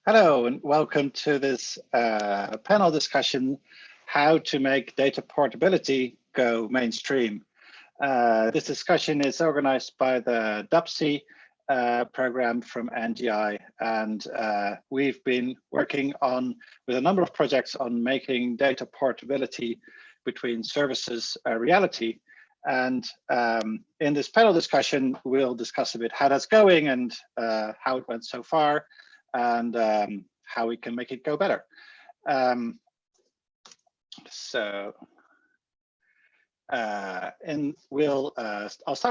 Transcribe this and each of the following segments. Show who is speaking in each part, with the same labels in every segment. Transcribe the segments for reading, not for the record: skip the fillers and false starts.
Speaker 1: Hello and welcome to this panel discussion, how to make data portability go mainstream. This discussion is organized by the DAPSI program from NGI, and we've been working with a number of projects on making data portability between services a reality. And in this panel discussion, we'll discuss a bit how that's going and how it went so far, and how we can make it go better. I'll start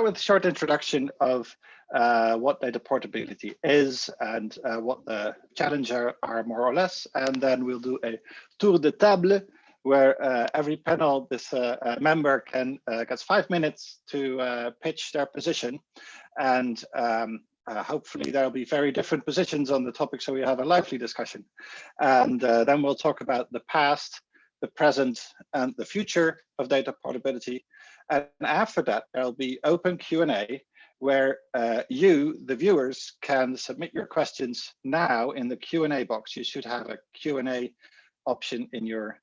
Speaker 1: with a short introduction of what data portability is and what the challenges are more or less, and then we'll do a tour de table where every panel, this member gets 5 minutes to pitch their position, and hopefully there'll be very different positions on the topic, so we have a lively discussion. And then we'll talk about the past, the present, and the future of data portability. And after that, there'll be open Q&A where you, the viewers, can submit your questions now in the Q&A box. You should have a Q&A option in your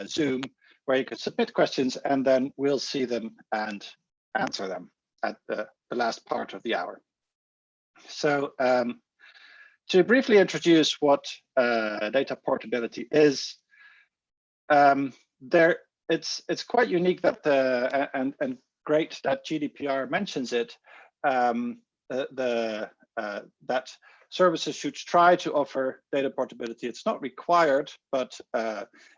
Speaker 1: Zoom where you can submit questions, and then we'll see them and answer them at the last part of the hour. So to briefly introduce what data portability is, it's quite unique that and great that GDPR mentions it, that services should try to offer data portability. It's not required, but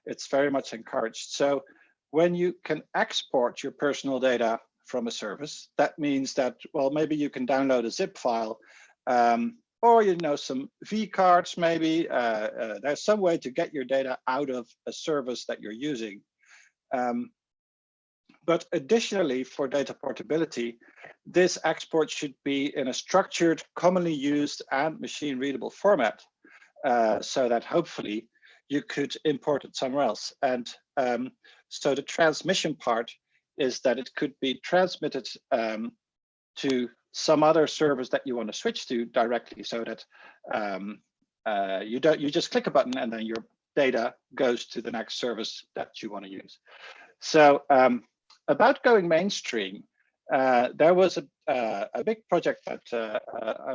Speaker 1: it's very much encouraged. So when you can export your personal data from a service, that means that, well, maybe you can download a zip file, or some V cards, maybe. There's some way to get your data out of a service that you're using. But additionally, for data portability, this export should be in a structured, commonly used, and machine-readable format, so that hopefully you could import it somewhere else. And so the transmission part is that it could be transmitted to some other service that you want to switch to directly, so that you just click a button and then your data goes to the next service that you want to use. So about going mainstream, there was a big project that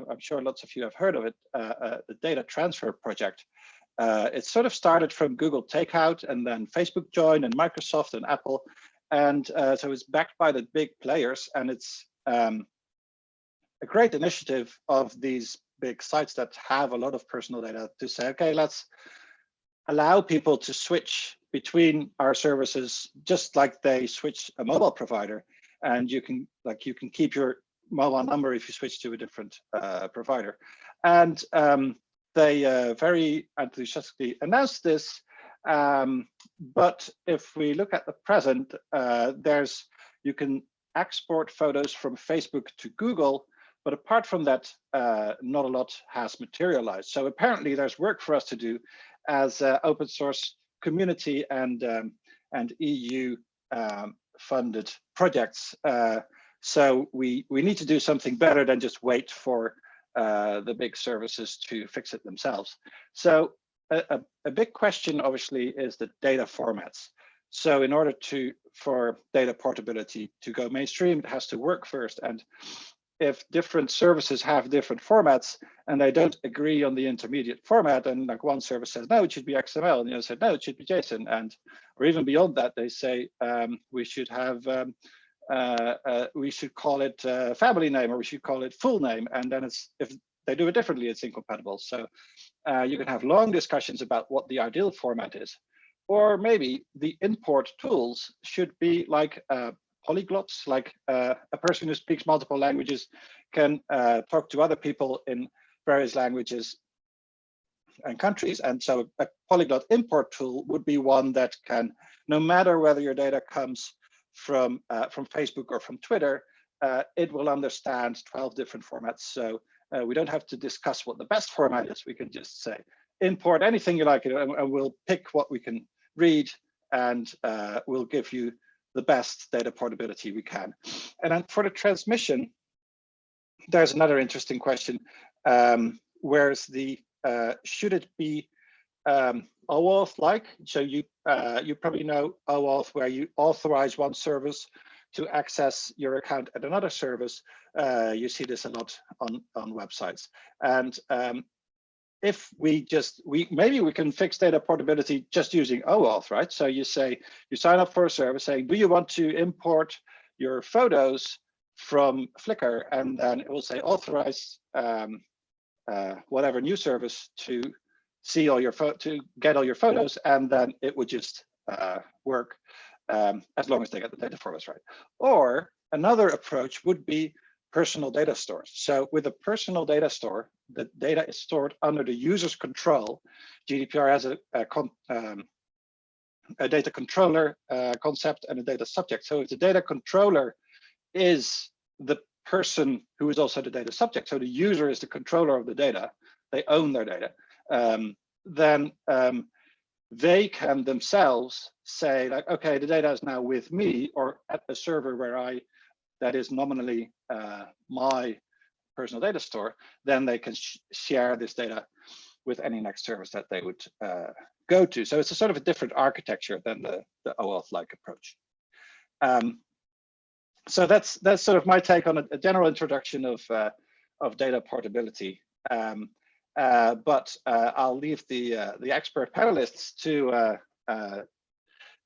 Speaker 1: I'm sure lots of you have heard of it, the data transfer project. It sort of started from Google Takeout, and then Facebook joined, and Microsoft and Apple. And so it's backed by the big players, and it's a great initiative of these big sites that have a lot of personal data to say, okay, let's allow people to switch between our services just like they switch a mobile provider, and you can keep your mobile number if you switch to a different provider. And they very enthusiastically announced this. But if we look at the present, you can export photos from Facebook to Google, but apart from that, not a lot has materialized. So apparently there's work for us to do as open source community and EU funded projects. So we need to do something better than just wait for the big services to fix it themselves. So a big question, obviously, is the data formats. So in order for data portability to go mainstream, it has to work first. And if different services have different formats and they don't agree on the intermediate format, and like one service says, no, it should be XML, and the other said, no, it should be JSON. And or even beyond that, they say we should call it family name, or we should call it full name. And then if they do it differently, it's incompatible. So you can have long discussions about what the ideal format is. Or maybe the import tools should be like polyglots, like a person who speaks multiple languages can talk to other people in various languages and countries. And so a polyglot import tool would be one that can, no matter whether your data comes from Facebook or from Twitter, it will understand 12 different formats. So we don't have to discuss what the best format is. We can just say, import anything you like, and we'll pick what we can read, and we'll give you the best data portability we can. And then for the transmission, there's another interesting question. Where's the should it be OAuth-like? So you probably know OAuth, where you authorize one service to access your account at another service. You see this a lot on websites. And if maybe we can fix data portability just using OAuth, right? So you sign up for a service saying, do you want to import your photos from Flickr? And then it will say authorize whatever new service to see all your to get all your photos, and then it would just work as long as they get the data for us, right? Or another approach would be personal data stores. So with a personal data store, the data is stored under the user's control. GDPR has a data controller concept and a data subject. So if the data controller is the person who is also the data subject, so the user is the controller of the data, they own their data, then they can themselves say, like, okay, the data is now with me or at a server where that is nominally my personal data store. Then they can share this data with any next service that they would go to. So it's a sort of a different architecture than the OAuth-like approach. So that's sort of my take on a general introduction of data portability. But I'll leave the expert panelists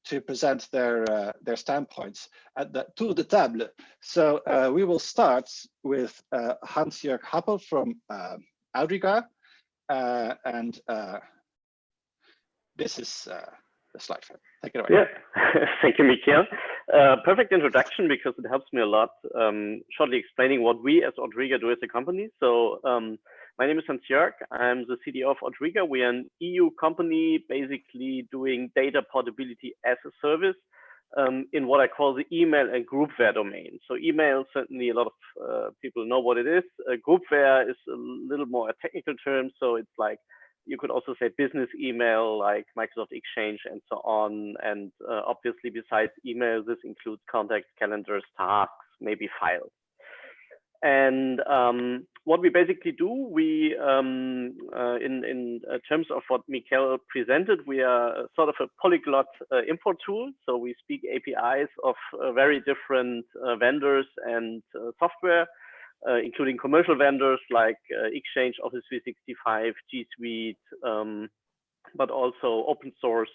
Speaker 1: to present their standpoints at the tour de table. So we will start with Hans-Jörg Happel from Outrigger, and this is the slide for him. Take it away.
Speaker 2: Yeah, thank you, Michael. Perfect introduction, because it helps me a lot shortly explaining what we as Outrigger do as a company. So my name is Hans-Jörg. I'm the CDO of Outrigger. We are an EU company basically doing data portability as a service in what I call the email and groupware domain. So email, certainly a lot of people know what it is. Groupware is a little more a technical term. So it's like, you could also say business email, like Microsoft Exchange and so on. And obviously, besides email, this includes contacts, calendars, tasks, maybe files. And what we basically do, we, in terms of what Michael presented, we are sort of a polyglot import tool. So we speak APIs of very different vendors and software, including commercial vendors like Exchange, Office 365, G Suite, but also open source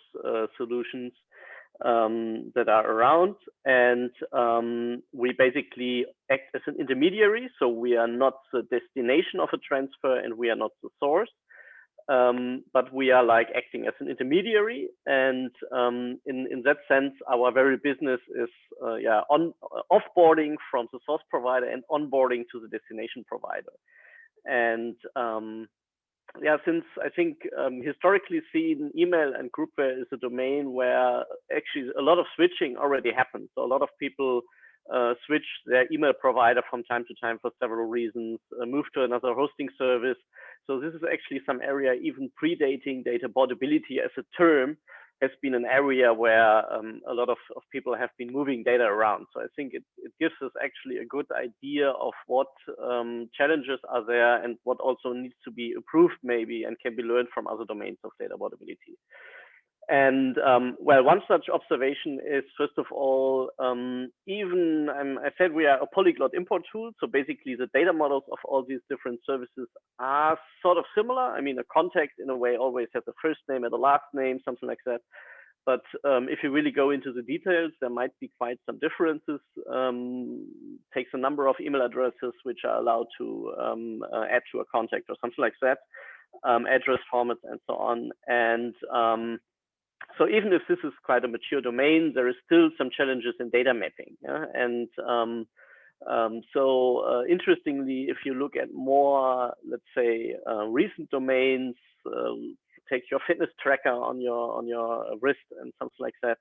Speaker 2: solutions that are around. And we basically act as an intermediary. So we are not the destination of a transfer and we are not the source. But we are like acting as an intermediary, and in that sense, our very business is offboarding from the source provider and onboarding to the destination provider. And since I think historically seen email and groupware is a domain where actually a lot of switching already happens. So a lot of people switch their email provider from time to time for several reasons, move to another hosting service. So this is actually some area even predating data portability as a term has been an area where a lot of people have been moving data around. So I think it gives us actually a good idea of what challenges are there and what also needs to be improved maybe and can be learned from other domains of data portability. And well, one such observation is, first of all, I said we are a polyglot import tool. So basically the data models of all these different services are sort of similar. I mean, a contact in a way always has a first name and a last name, something like that. But if you really go into the details, there might be quite some differences. Takes a number of email addresses which are allowed to add to a contact or something like that, address formats and so on. And so even if this is quite a mature domain, there is still some challenges in data mapping. Yeah? And interestingly, if you look at more, let's say, recent domains, take your fitness tracker on your wrist and something like that,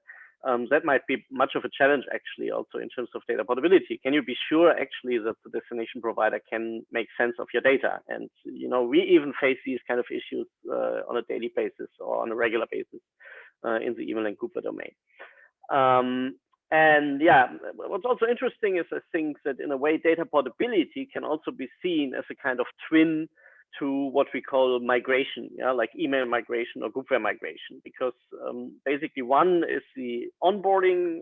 Speaker 2: that might be much of a challenge actually also in terms of data portability. Can you be sure actually that the destination provider can make sense of your data? And we even face these kind of issues on a daily basis or on a regular basis in the email and groupware domain. And yeah, what's also interesting is I think that in a way data portability can also be seen as a kind of twin to what we call migration, yeah, like email migration or groupware migration, because basically one is the onboarding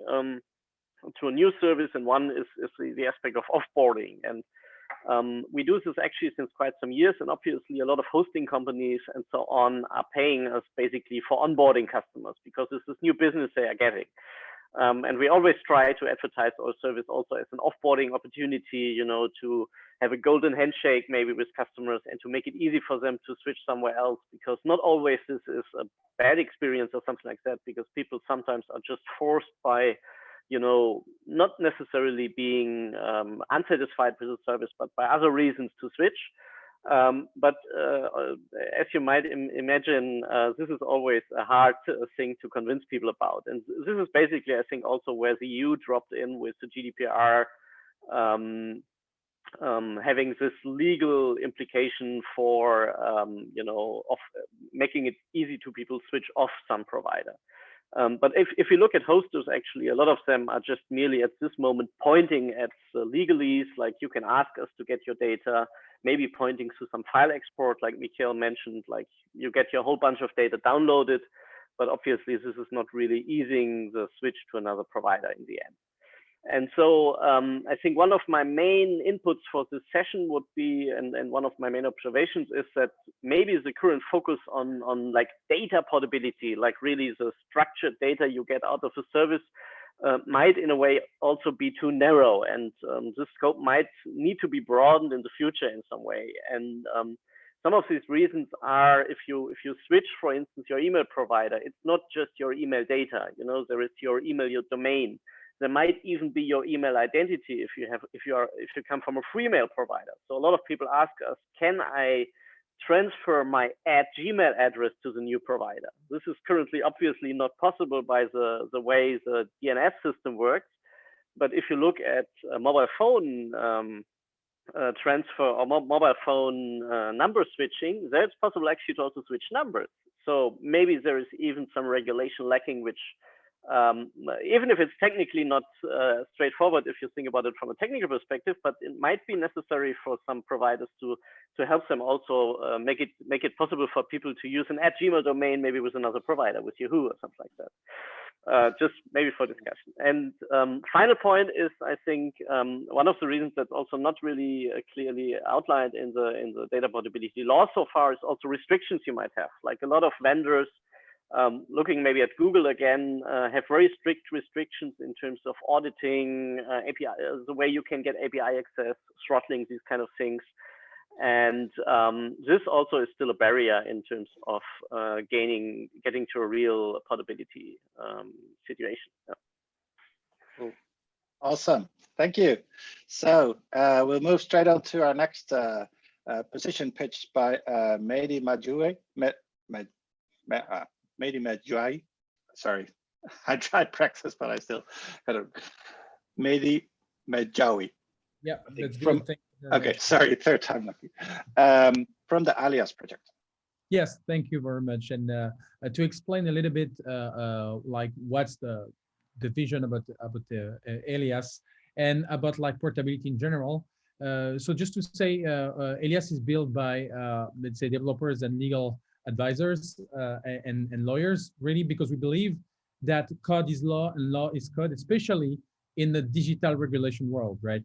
Speaker 2: to a new service, and one is the aspect of offboarding. And we do this actually since quite some years, and obviously a lot of hosting companies and so on are paying us basically for onboarding customers because this is new business they are getting. And we always try to advertise our service also as an offboarding opportunity, you know, to have a golden handshake maybe with customers and to make it easy for them to switch somewhere else, because not always this is a bad experience or something like that, because people sometimes are just forced by, you know, not necessarily being unsatisfied with the service, but by other reasons to switch. But as you might imagine, this is always a hard thing to convince people about. And this is basically, I think, also where the EU dropped in with the GDPR, having this legal implication for, you know, of making it easy to people switch off some provider. But if you look at hosters, actually, a lot of them are just merely at this moment pointing at the legalese, like you can ask us to get your data, maybe pointing to some file export, like Mikhail mentioned, like you get your whole bunch of data downloaded, but obviously this is not really easing the switch to another provider in the end. And so I think one of my main inputs for this session would be, and one of my main observations is that maybe the current focus on like data portability, like really the structured data you get out of a service, might in a way also be too narrow, and this scope might need to be broadened in the future in some way. And some of these reasons are, if you switch, for instance, your email provider, it's not just your email data. You know, there is your email, your domain. There might even be your email identity if you come from a free mail provider. So a lot of people ask us, can I transfer my @Gmail address to the new provider? This is currently obviously not possible by the way the DNS system works. But if you look at a mobile phone transfer or mobile phone number switching, there it's possible actually to also switch numbers. So maybe there is even some regulation lacking, which even if it's technically not straightforward if you think about it from a technical perspective, but it might be necessary for some providers to help them also make it possible for people to use an @Gmail domain, maybe with another provider, with Yahoo or something like that. Just maybe for discussion. And final point is, I think one of the reasons that's also not really clearly outlined in the data portability law so far is also restrictions you might have. Like a lot of vendors, looking maybe at Google again, have very strict restrictions in terms of auditing API, the way you can get API access, throttling, these kind of things. And this also is still a barrier in terms of getting to a real portability situation. Yeah.
Speaker 1: Cool. Awesome, thank you. So we'll move straight on to our next position pitched by Mehdi Medjai. Sorry, I tried practice, but I still got it. Mehdi Medjawi.
Speaker 3: Yeah, that's good.
Speaker 1: Okay, sorry, third time lucky. From the Alias project.
Speaker 3: Yes, thank you very much. And to explain a little bit, like what's the vision about the Alias and about like portability in general. So just to say, Alias is built by let's say developers and legal advisors and lawyers, really, because we believe that code is law and law is code, especially in the digital regulation world, right?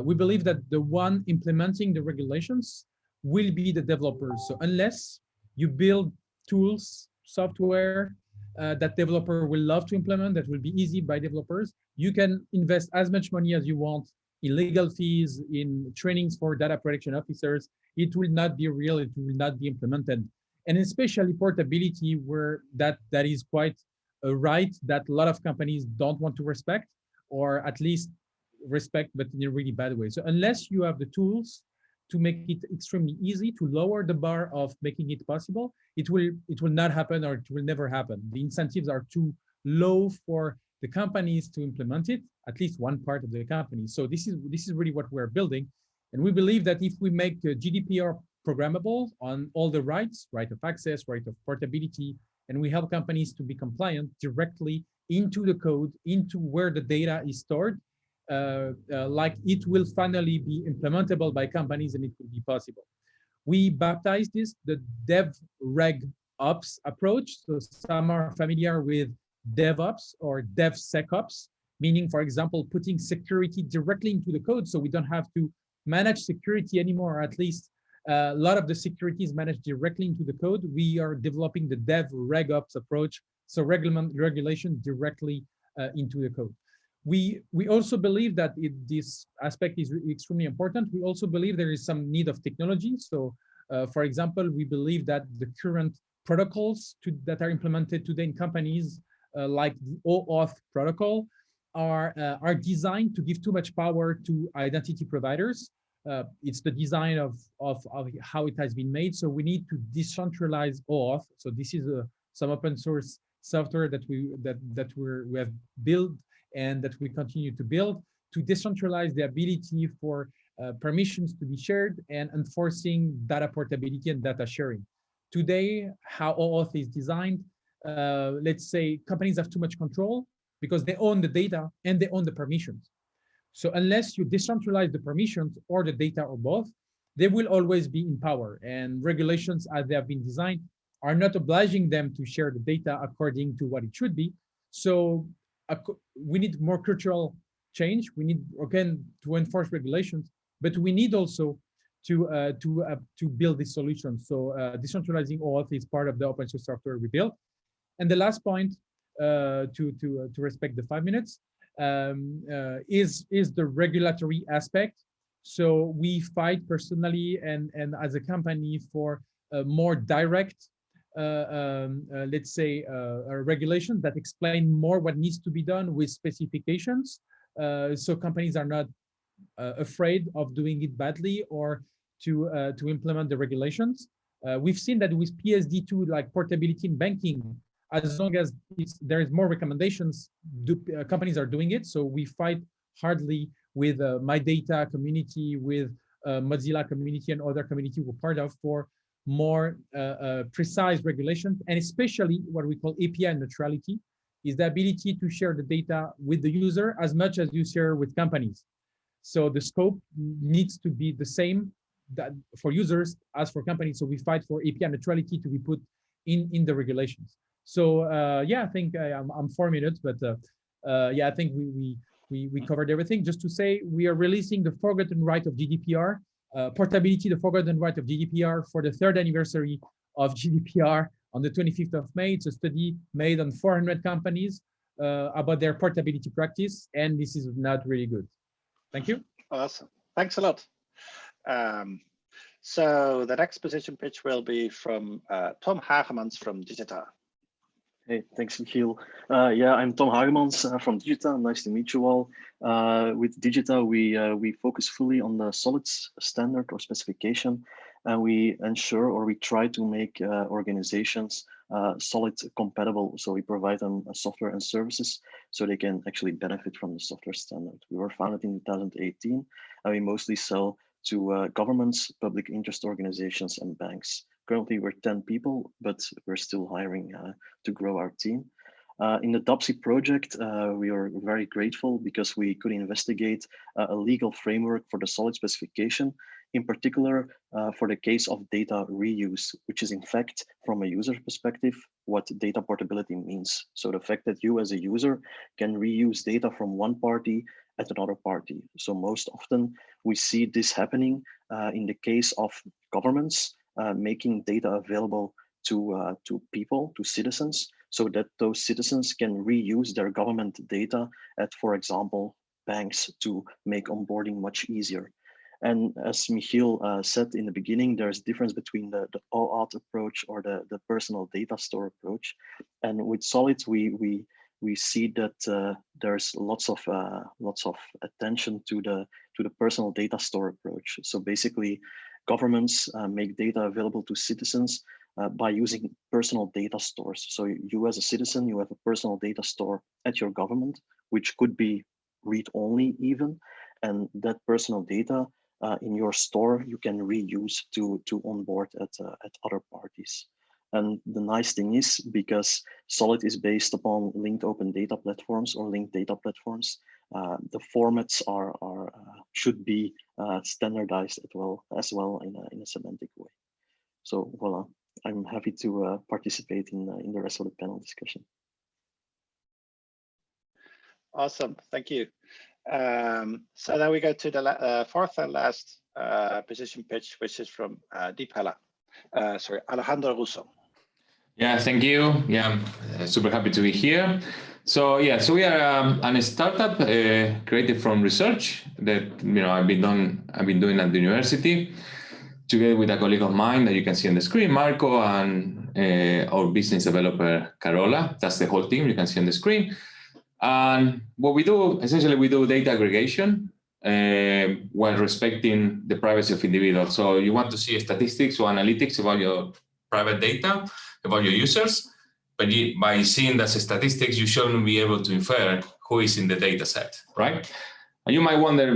Speaker 3: We believe that the one implementing the regulations will be the developers. So unless you build tools, software that developer will love to implement, that will be easy by developers, you can invest as much money as you want in legal fees, in trainings for data protection officers. It will not be real, it will not be implemented. And especially portability, where that is quite a right that a lot of companies don't want to respect, or at least respect, but in a really bad way. So unless you have the tools to make it extremely easy, to lower the bar of making it possible, it will not happen, or it will never happen. The incentives are too low for the companies to implement it, at least one part of the company. So this is really what we're building. And we believe that if we make GDPR programmable on all the rights, right of access, right of portability, and we help companies to be compliant directly into the code, into where the data is stored, like it will finally be implementable by companies, and it will be possible. We baptized this the DevRegOps approach. So some are familiar with DevOps or DevSecOps, meaning, for example, putting security directly into the code so we don't have to manage security anymore, or at least a lot of the security is managed directly into the code. We are developing the DevRegOps approach, so regulation directly into the code. We also believe that this aspect is extremely important. We also believe there is some need of technology. So, for example, we believe that the current protocols that are implemented today in companies, like the OAuth protocol, are designed to give too much power to identity providers. It's the design of how it has been made. So we need to decentralize OAuth. So this is some open source software that we have built and that we continue to build to decentralize the ability for permissions to be shared and enforcing data portability and data sharing. Today, how OAuth is designed, let's say companies have too much control because they own the data and they own the permissions. So unless you decentralize the permissions or the data or both, they will always be in power. And regulations as they have been designed are not obliging them to share the data according to what it should be. So we need more cultural change. We need, again, to enforce regulations, but we need also to build this solution. So decentralizing OAuth is part of the open source software we built. And the last point, to respect the 5 minutes, is the regulatory aspect. So we fight personally and as a company for a more direct, let's say, regulations that explain more what needs to be done with specifications. So companies are not afraid of doing it badly or to implement the regulations. We've seen that with PSD2, like portability in banking, as long as there is more recommendations, companies are doing it. So we fight hardly with my data community, with Mozilla community and other community we're part of for more precise regulations, and especially what we call API neutrality, is the ability to share the data with the user as much as you share with companies. So the scope needs to be the same that for users as for companies. So we fight for API neutrality to be put in the regulations. So yeah, I think I'm 4 minutes, but yeah, I think we covered everything. Just to say, we are releasing the Forgotten Right of GDPR, Portability, the Forgotten Right of GDPR, for the 3rd anniversary of GDPR on the 25th of May. It's a study made on 400 companies about their portability practice, and this is not really good. Thank you.
Speaker 1: Awesome. Thanks a lot. So the next position pitch will be from Tom Hagemans from Digita.
Speaker 4: Hey, thanks, Michiel. Yeah, I'm Tom Hagemans from Digita. Nice to meet you all. With Digita, we focus fully on the solids standard or specification, and we ensure or we try to make organizations solid compatible. So we provide them software and services so they can actually benefit from the software standard. We were founded in 2018, and we mostly sell to governments, public interest organizations, and banks. Currently, we're 10 people, but we're still hiring to grow our team. In the DAPSI project, we are very grateful because we could investigate a legal framework for the solid specification, in particular for the case of data reuse, which is in fact, from a user perspective, what data portability means. So the fact that you as a user can reuse data from one party at another party. So most often we see this happening in the case of governments, making data available to people, to citizens, so that those citizens can reuse their government data at, for example, banks to make onboarding much easier. And as Michiel said in the beginning, there's a difference between the OAuth approach or the personal data store approach. And with Solid, we see that there's lots of attention to the personal data store approach. So basically, governments make data available to citizens by using personal data stores. So you as a citizen, you have a personal data store at your government, which could be read-only even. And that personal data in your store, you can reuse to onboard at other parties. And the nice thing is, because Solid is based upon linked open data platforms or linked data platforms, the formats should be standardized as well in a semantic way. So voila, I'm happy to participate in the rest of the panel discussion.
Speaker 1: Awesome, thank you. So now we go to the fourth and last position pitch, which is from Alejandro Russo.
Speaker 5: Yeah, thank you. Yeah, I'm super happy to be here. So yeah, so we are a startup created from research that I've been doing at the university, together with a colleague of mine that you can see on the screen, Marco, and our business developer Carola. That's the whole team you can see on the screen. And what we do, essentially, we do data aggregation while respecting the privacy of individuals. So you want to see statistics or analytics about your private data, about your users, but by seeing that statistics, you shouldn't be able to infer who is in the data set, right? And you might wonder,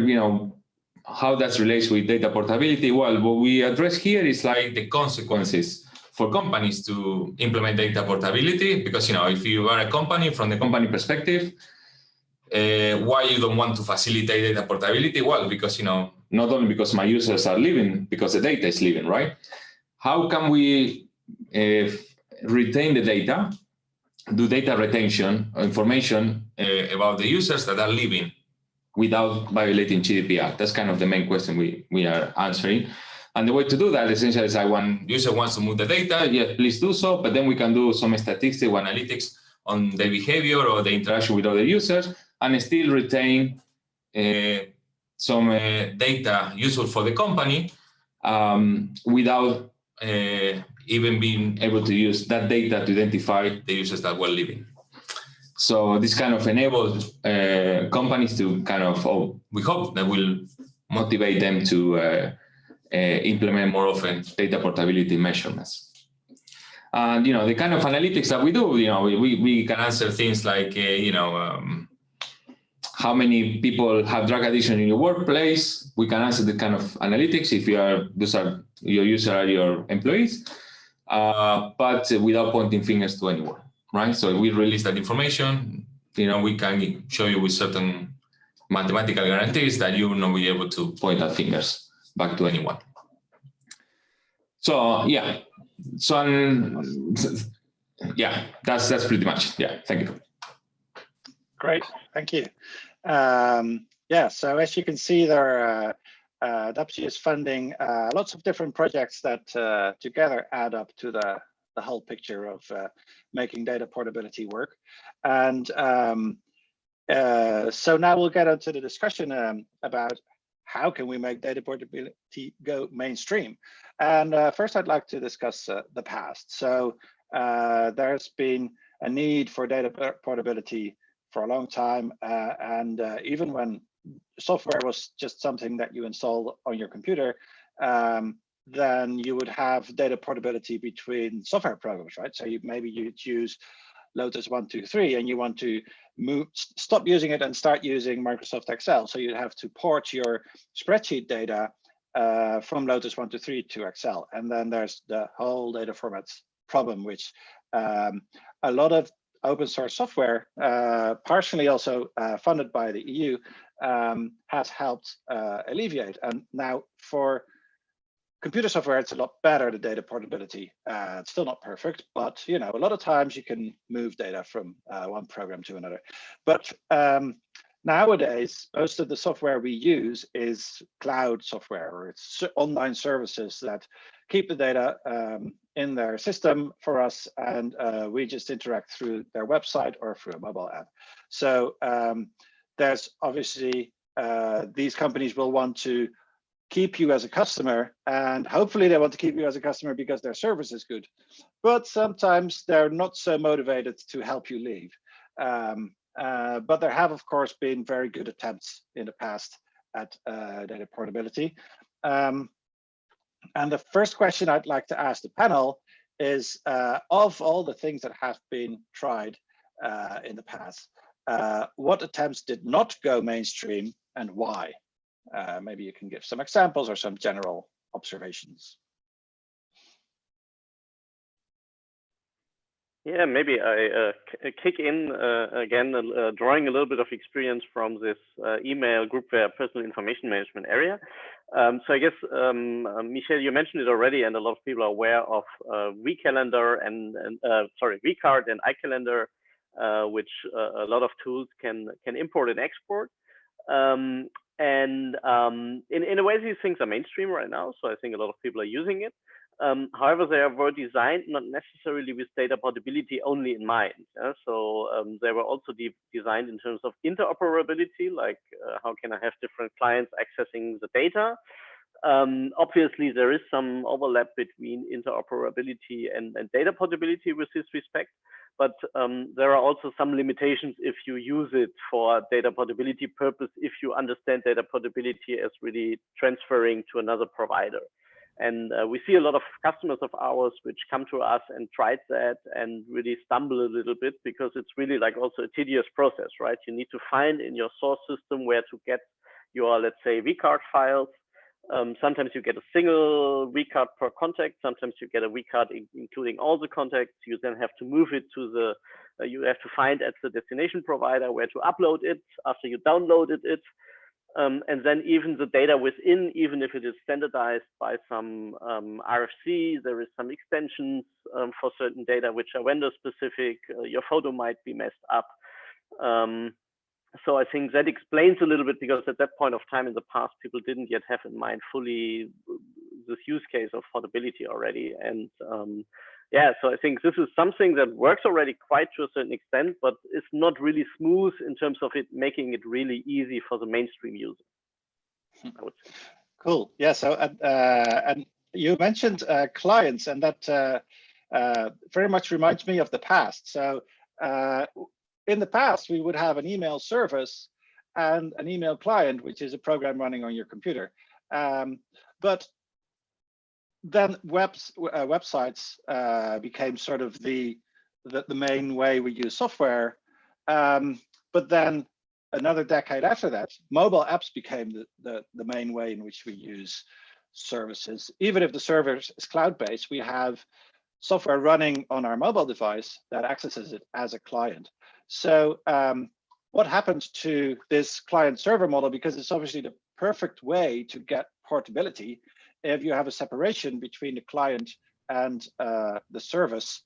Speaker 5: how that relates with data portability. Well, what we address here is like the consequences for companies to implement data portability, because if you are a company, from the company perspective, why you don't want to facilitate data portability? Well, because not only because my users are leaving, because the data is leaving, right? How can we retain the data, do data retention, information about the users that are leaving without violating GDPR? That's kind of the main question we are answering. And the way to do that essentially is that one user wants to move the data, yeah, please do so, but then we can do some statistical analytics on the behavior or the interaction with other users and still retain some data useful for the company without even being able to use that data to identify the users that were leaving. So this kind of enables companies to kind of, we hope that will motivate them to implement more often data portability measurements. And the kind of analytics that we do, we can answer things like how many people have drug addiction in your workplace. We can answer the kind of analytics if those are your users are your employees, but without pointing fingers to anyone, right? So we release that information. We can show you with certain mathematical guarantees that you will not be able to point at fingers back to anyone. So yeah, yeah, that's pretty much. Yeah, thank you.
Speaker 1: Great, thank you. Yeah, so as you can see, there DAPSI is funding lots of different projects that together add up to the whole picture of making data portability work. And so now we'll get into the discussion about how can we make data portability go mainstream. And first, I'd like to discuss the past. So there's been a need for data portability for a long time, and even when software was just something that you install on your computer, then you would have data portability between software programs, right? So maybe you'd use Lotus 123 and you want to stop using it and start using Microsoft Excel. So you'd have to port your spreadsheet data from Lotus 123 to Excel. And then there's the whole data formats problem, which a lot of open source software, partially also funded by the EU, has helped alleviate. And now for computer software, it's a lot better, the data portability. It's still not perfect, but a lot of times you can move data from one program to another. But nowadays, most of the software we use is cloud software, or it's online services that keep the data in their system for us, and we just interact through their website or through a mobile app. So there's obviously these companies will want to keep you as a customer, and hopefully they want to keep you as a customer because their service is good. But sometimes they're not so motivated to help you leave. But there have, of course, been very good attempts in the past at data portability. And the first question I'd like to ask the panel is, of all the things that have been tried in the past, what attempts did not go mainstream and why? Maybe you can give some examples or some general observations.
Speaker 2: Yeah, maybe I kick in again, drawing a little bit of experience from this email groupware personal information management area. So I guess, Michel, you mentioned it already, and a lot of people are aware of vCalendar and vCard and iCalendar, which a lot of tools can import and export. In a way, these things are mainstream right now, so I think a lot of people are using it. However, they were designed not necessarily with data portability only in mind. They were also designed in terms of interoperability, like how can I have different clients accessing the data. Obviously, there is some overlap between interoperability and data portability with this respect, but there are also some limitations if you use it for data portability purpose, if you understand data portability as really transferring to another provider. And we see a lot of customers of ours which come to us and tried that and really stumble a little bit, because it's really like also a tedious process, right? You need to find in your source system where to get your, let's say, vCard files. Sometimes you get a single vCard per contact. Sometimes you get a vCard including all the contacts. You then have to move it to the, you have to find at the destination provider where to upload it after you downloaded it. And then even the data within, even if it is standardized by some RFC, there is some extensions for certain data which are vendor specific. Your photo might be messed up. So I think that explains a little bit, because at that point of time in the past, people didn't yet have in mind fully this use case of portability already. And yeah, so I think this is something that works already quite to a certain extent, but it's not really smooth in terms of it making it really easy for the mainstream user, I would say.
Speaker 1: Cool. Yeah. So and you mentioned clients, and that very much reminds me of the past. So in the past, we would have an email service and an email client, which is a program running on your computer. But then websites became sort of the main way we use software. But then another decade after that, mobile apps became the main way in which we use services. Even if the server is cloud-based, we have software running on our mobile device that accesses it as a client. So what happened to this client-server model? Because it's obviously the perfect way to get portability if you have a separation between the client and the service.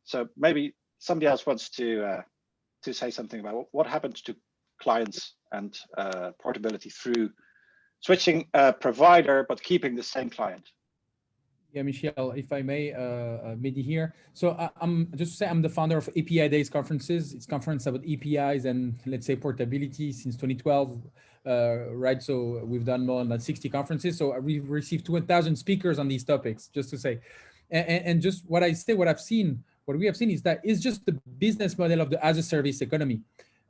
Speaker 1: So maybe somebody else wants to say something about what happened to clients and portability through switching provider but keeping the same client.
Speaker 3: Yeah, Michel, if I may, Mehdi here. So I'm just to say I'm the founder of API Days conferences. It's conference about APIs and let's say portability since 2012, right? So we've done more than 60 conferences. So we've received 2,000 speakers on these topics, just to say. And just what I say, what we have seen is that it's just the business model of the as a service economy.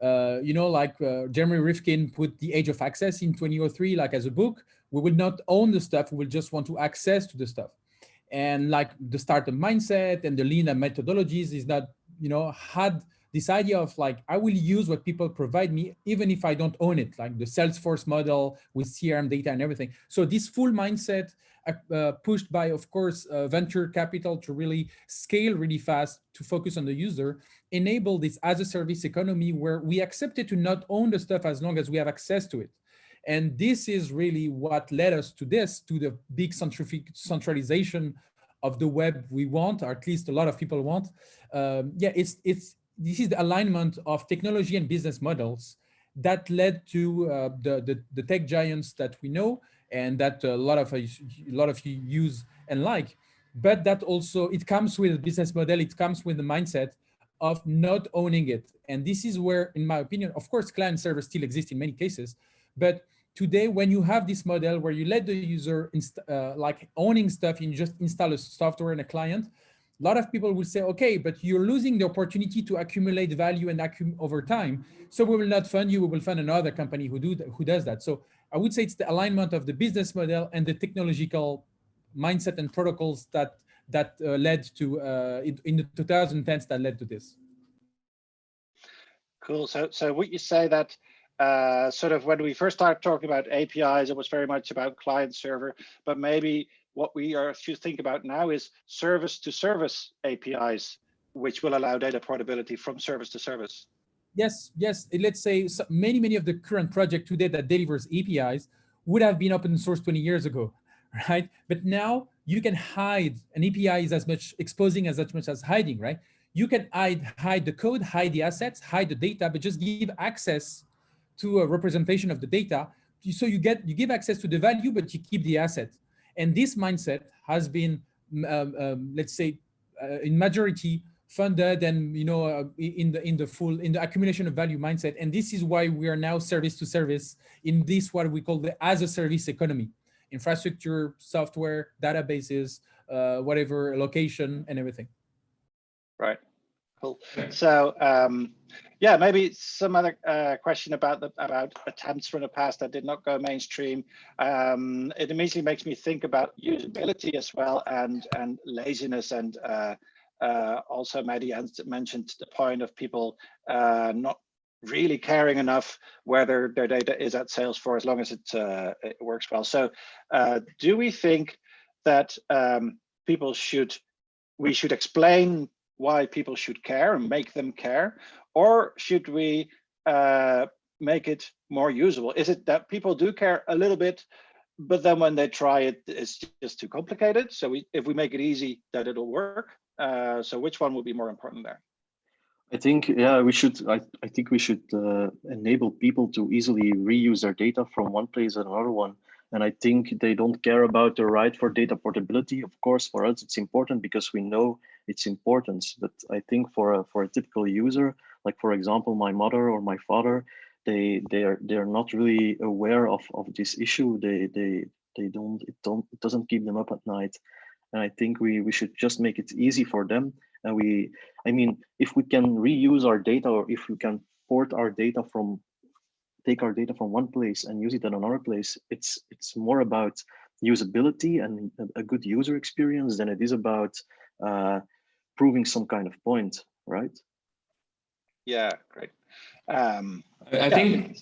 Speaker 3: You know, like Jeremy Rifkin put The Age of Access in 2003, like as a book. We will not own the stuff, we will just want to access to the stuff. And like the startup mindset and the lean methodologies is that, you know, had this idea of like, I will use what people provide me, even if I don't own it, like the Salesforce model with CRM data and everything. So this full mindset pushed by, of course, venture capital to really scale really fast, to focus on the user, enable this as a service economy where we accepted to not own the stuff as long as we have access to it. And this is really what led us to this, to the big centralization of the web we want, or at least a lot of people want. Yeah, this is the alignment of technology and business models that led to the tech giants that we know and that a lot of you use and like. But that also, it comes with a business model, it comes with the mindset of not owning it. And this is where, in my opinion, of course, client servers still exist in many cases, but today, when you have this model where you let the user like owning stuff, you just install a software and a client, a lot of people will say, okay, but you're losing the opportunity to accumulate value and over time. So we will not fund you, we will fund another company who does that. So I would say it's the alignment of the business model and the technological mindset and protocols that led to, in the 2010s, that led to this.
Speaker 1: Cool, so would you say that sort of when we first started talking about APIs, it was very much about client server, but maybe what we should think about now is service to service APIs which will allow data portability from service to service.
Speaker 3: Yes, yes. Let's say many of the current projects today that delivers APIs would have been open source 20 years ago, right? But now you can hide. An API is as much exposing as much as hiding, right? You can hide the code, hide the assets, hide the data, but just give access to a representation of the data. So you give access to the value, but you keep the asset. And this mindset has been, let's say, in majority funded and in the accumulation of value mindset. And this is why we are now service to service in this what we call the as a service economy: infrastructure, software, databases, whatever, location, and everything. Right.
Speaker 1: Cool. So yeah, maybe some other question about attempts from the past that did not go mainstream. It immediately makes me think about usability as well, and laziness, and also Maddie mentioned the point of people not really caring enough whether their data is at Salesforce as long as it works well. So do we think that we should explain why people should care and make them care, or should we make it more usable? Is it that people do care a little bit, but then when they try it, it's just too complicated? So if we make it easy, that it'll work. So which one will be more important there?
Speaker 4: I think, yeah, we should. I think we should enable people to easily reuse their data from one place and another one. And I think they don't care about the right for data portability. Of course, for us, it's important because we know its importance. But I think for a typical user, like for example, my mother or my father, they're not really aware of this issue. It doesn't keep them up at night. And I think we should just make it easy for them. And I mean, if we can reuse our data, or if we can take our data from one place and use it in another place, it's more about usability and a good user experience than it is about proving some kind of point, right?
Speaker 1: Yeah, great.
Speaker 5: I think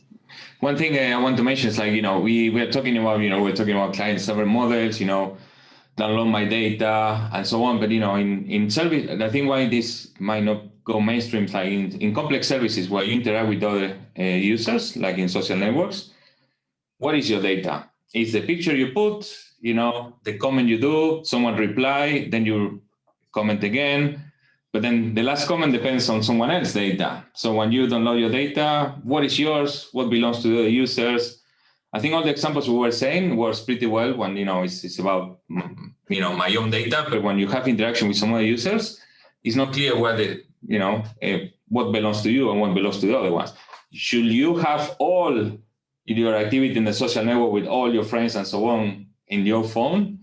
Speaker 5: one thing I want to mention is, like, we're talking about client-server models, download my data and so on. But in service, I think why this might not go mainstream, like in complex services where you interact with other users, like in social networks. What is your data? Is the picture you put, the comment you do, someone reply, then you comment again. But then the last comment depends on someone else's data. So when you download your data, what is yours? What belongs to the other users? I think all the examples we were saying works pretty well when it's about my own data. But when you have interaction with some other users, it's not clear where what belongs to you and what belongs to the other ones. Should you have all your activity in the social network with all your friends and so on in your phone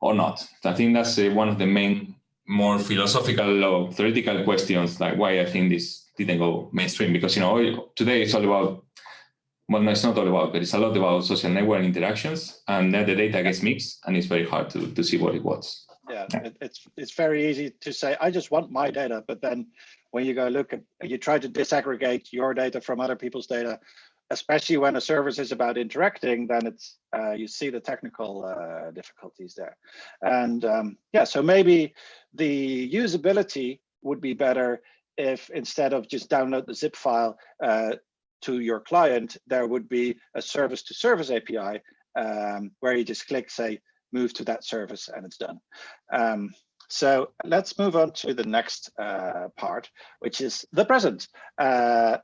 Speaker 5: or not? I think that's one of the main, more philosophical or theoretical questions, like why I think this didn't go mainstream. Because today it's all about, well, no, it's not all about, but it's a lot about social network interactions, and then the data gets mixed, and it's very hard to see what it was.
Speaker 1: Yeah, it's very easy to say, I just want my data, but then when you go look at, you try to disaggregate your data from other people's data, especially when a service is about interacting, then it's you see the technical difficulties there. And yeah, so maybe the usability would be better if instead of just download the zip file to your client, there would be a service to service API where you just click, say, move to that service, and it's done. So let's move on to the next part, which is the present.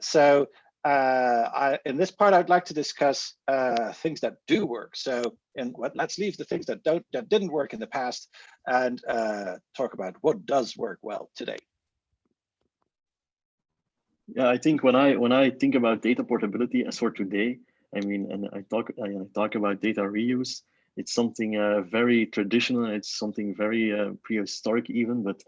Speaker 1: So in this part, I'd like to discuss things that do work. So let's leave the things that didn't work in the past and talk about what does work well today.
Speaker 4: Yeah, I think when I think about data portability as for today, I mean, and I talk about data reuse, it's something very traditional. It's something very prehistoric even. But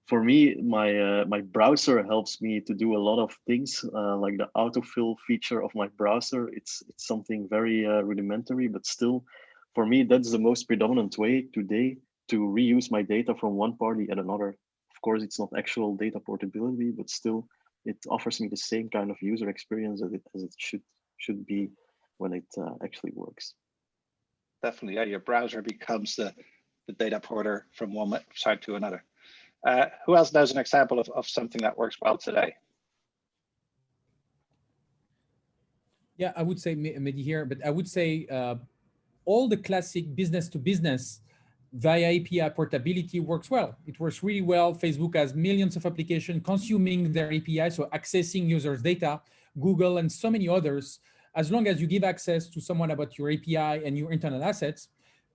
Speaker 4: for me, my browser helps me to do a lot of things, like the autofill feature of my browser. It's something very rudimentary, but still, for me, that's the most predominant way today to reuse my data from one party and another. Of course, it's not actual data portability, but still, it offers me the same kind of user experience as it should be when it actually works.
Speaker 1: Definitely, yeah. Your browser becomes the data porter from one side to another. Who else knows an example of something that works well today?
Speaker 3: Yeah, I would say maybe here, but I would say all the classic business to business via API portability works well. It works really well. Facebook has millions of applications consuming their API, so accessing users' data, Google and so many others. As long as you give access to someone about your API and your internal assets,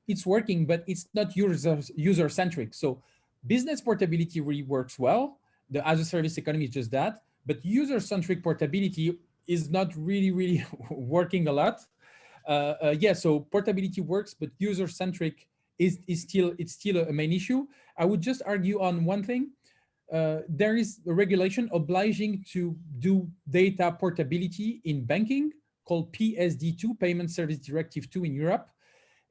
Speaker 3: it's working, but it's not user-centric. So business portability really works well. The as-a-service economy is just that, but user-centric portability is not really working a lot. Yeah, so portability works, but user-centric is still a main issue. I would just argue on one thing. There is a regulation obliging to do data portability in banking called PSD2, Payment Service Directive 2 in Europe,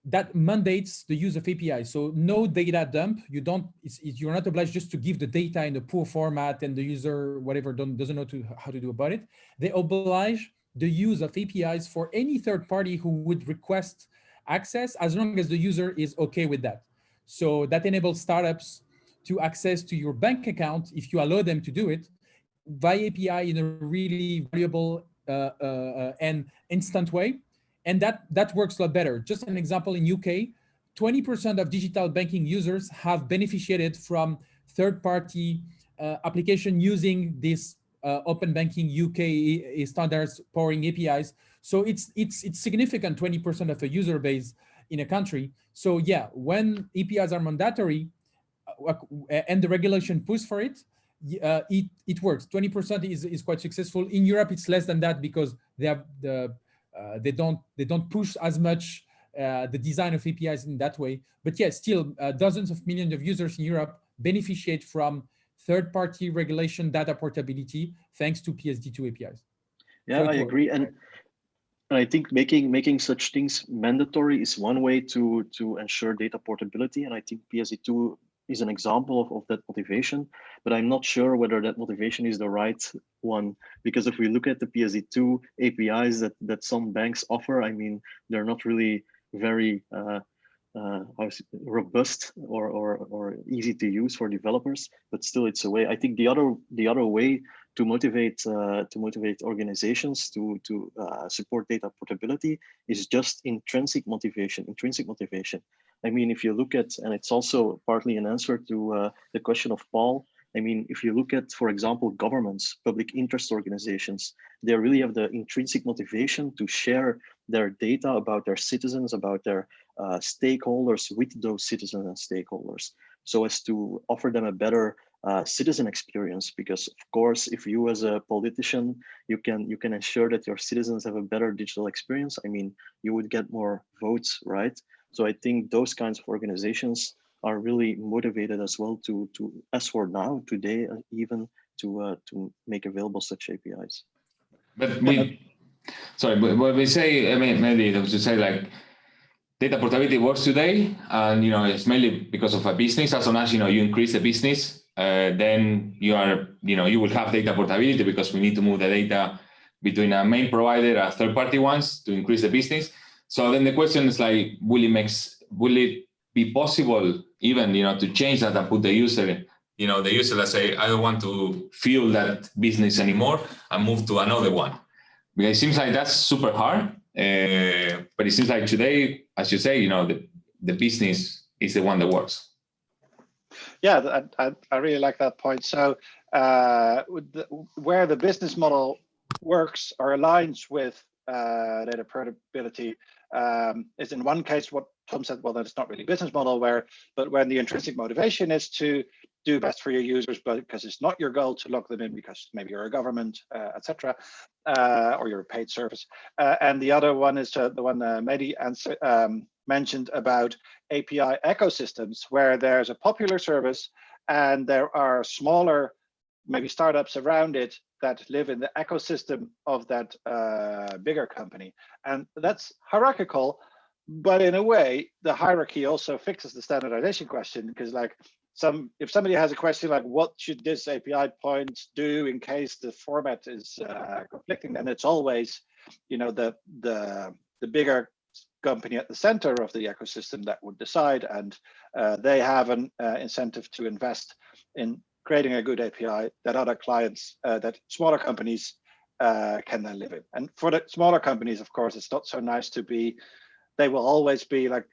Speaker 3: that mandates the use of API. So no data dump. You're not obliged just to give the data in a poor format and the user whatever doesn't know how to do about it. They oblige the use of APIs for any third party who would request access, as long as the user is okay with that. So that enables startups to access to your bank account, if you allow them to do it, via API in a really valuable and instant way. And that works a lot better. Just an example, in UK, 20% of digital banking users have benefited from third-party application using this open banking UK standards powering APIs. So it's significant, 20% of a user base in a country. So yeah, when APIs are mandatory and the regulation pushes for it, it works. 20% is quite successful. In Europe, it's less than that because they have they don't push as much the design of APIs in that way. But yeah, still dozens of millions of users in Europe beneficiate from third-party regulation data portability thanks to PSD2 APIs.
Speaker 4: Yeah, I agree. And I think making such things mandatory is one way to ensure data portability. And I think PSD2 is an example of that motivation, but I'm not sure whether that motivation is the right one, because if we look at the PSD2 APIs that some banks offer, I mean, they're not really very robust or easy to use for developers, but still it's a way. I think the other way to motivate organizations to support data portability is just intrinsic motivation. I mean, if you look at, and it's also partly an answer to the question of Paul, I mean, if you look at, for example, governments, public interest organizations, they really have the intrinsic motivation to share their data about their citizens, about their stakeholders with those citizens and stakeholders, so as to offer them a better citizen experience. Because of course, if you as a politician, you can ensure that your citizens have a better digital experience, I mean, you would get more votes, right? So I think those kinds of organizations are really motivated as well to as for now, today, even to make available such APIs.
Speaker 5: But what we say, I mean, maybe to say like data portability works today, and it's mainly because of a business. As soon as you increase the business, then you will have data portability, because we need to move the data between a main provider and third-party ones to increase the business. So then the question is like, will it be possible even to change that and put the user, let's say, I don't want to feel that business anymore and move to another one? Because it seems like that's super hard, but it seems like today, as you say, the business is the one that works.
Speaker 1: Yeah, I really like that point. So where the business model works or aligns with data portability is in one case what Tom said, well, that's not really business model, but when the intrinsic motivation is to do best for your users, but because it's not your goal to lock them in because maybe you're a government, etc., or you're a paid service. And the other one is the one Mehdi mentioned about API ecosystems, where there's a popular service and there are smaller, maybe startups around it that live in the ecosystem of that bigger company. And that's hierarchical, but in a way, the hierarchy also fixes the standardization question, because like if somebody has a question like, what should this API point do in case the format is conflicting, then it's always, the bigger company at the center of the ecosystem that would decide, and they have an incentive to invest in creating a good API that other clients, that smaller companies can then live in. And for the smaller companies, of course, it's not so nice to be, they will always be like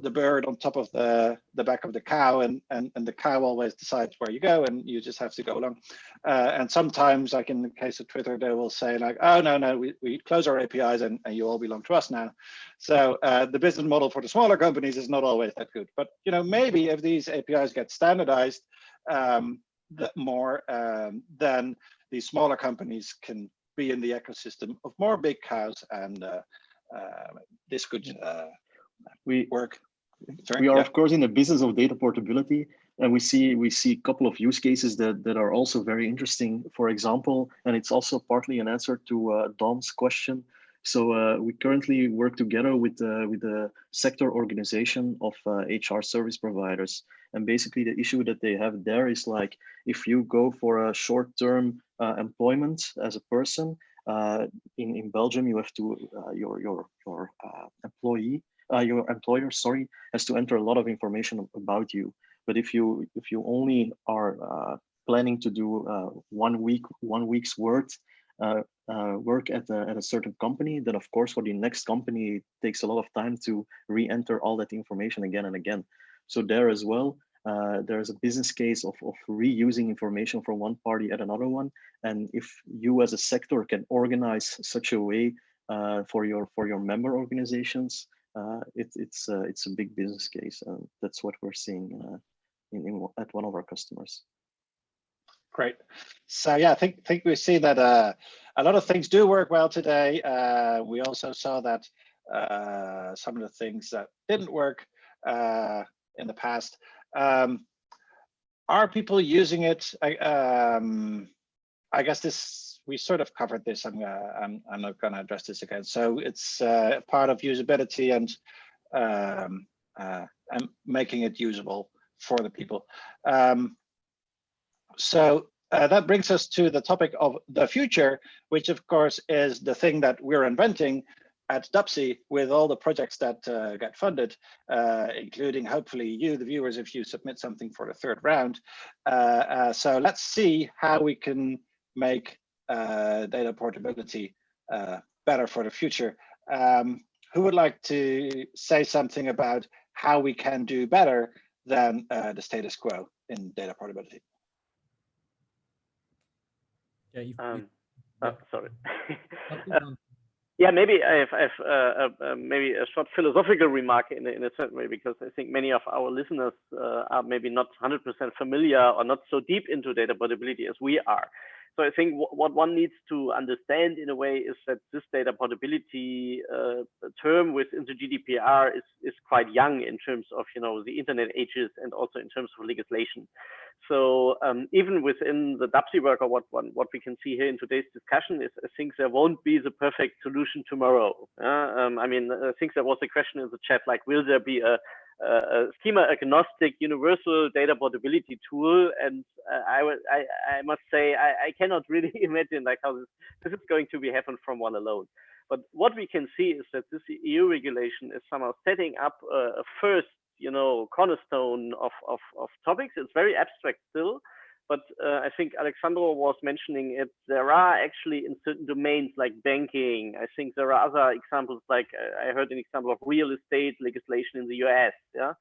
Speaker 1: the bird on top of the back of the cow, and the cow always decides where you go, and you just have to go along. And sometimes, like in the case of Twitter, they will say like, oh, no, we close our APIs and you all belong to us now. So the business model for the smaller companies is not always that good. But maybe if these APIs get standardized more, then these smaller companies can be in the ecosystem of more big cows, and this could work. Sorry,
Speaker 4: we are of course in the business of data portability, and we see a couple of use cases that are also very interesting. For example, and it's also partly an answer to Dom's question. So we currently work together with the sector organization of HR service providers, and basically the issue that they have there is like, if you go for a short-term employment as a person in Belgium, you have to your employer, sorry, has to enter a lot of information about you. But if you only are planning to do 1 week's worth work at a certain company, then of course for the next company it takes a lot of time to re-enter all that information again and again. So there as well, there's a business case of reusing information from one party at another one. And if you as a sector can organize such a way for your member organizations, it's a big business case, and that's what we're seeing at one of our customers.
Speaker 1: Great. So yeah, I think we see that a lot of things do work well today. We also saw that some of the things that didn't work in the past. Are people using it? I guess we sort of covered this. I'm not going to address this again. So it's part of usability and making it usable for the people. So that brings us to the topic of the future, which of course is the thing that we're inventing at DAPSI with all the projects that get funded, including hopefully you, the viewers, if you submit something for the third round. So let's see how we can make data portability better for the future. Who would like to say something about how we can do better than the status quo in data portability?
Speaker 3: Yeah,
Speaker 2: sorry.
Speaker 3: Don.
Speaker 2: Yeah, maybe I have maybe a short philosophical remark in a certain way, because I think many of our listeners are maybe not 100% familiar or not so deep into data portability as we are. So I think what one needs to understand in a way is that this data portability term within the GDPR is quite young in terms of the internet ages, and also in terms of legislation. So even within the DAPSI work, or what we can see here in today's discussion is, I think there won't be the perfect solution tomorrow. I mean, I think there was a question in the chat like, will there be a schema agnostic universal data portability tool? And I must say I cannot really imagine like how this is going to be happen from one alone. But what we can see is that this EU regulation is somehow setting up a first cornerstone of topics. It's very abstract still, but I think Alexandro was mentioning it. There are actually in certain domains like banking, I think there are other examples, like I heard an example of real estate legislation in the US. Yeah,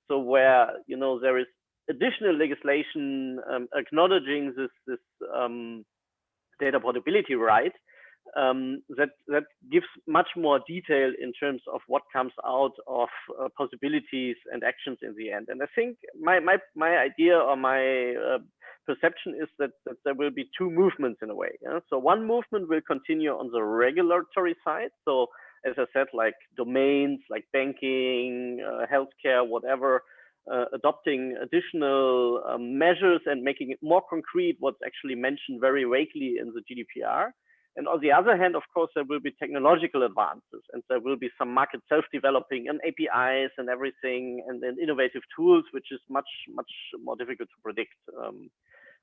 Speaker 2: so where there is additional legislation acknowledging this data portability right. That gives much more detail in terms of what comes out of possibilities and actions in the end. And I think my idea or my perception is that there will be two movements in a way. Yeah? So one movement will continue on the regulatory side. So as I said, like domains like banking, healthcare, whatever, adopting additional measures and making it more concrete what's actually mentioned very vaguely in the GDPR. And on the other hand, of course, there will be technological advances, and there will be some market self-developing and APIs and everything, and then innovative tools, which is much more difficult to predict.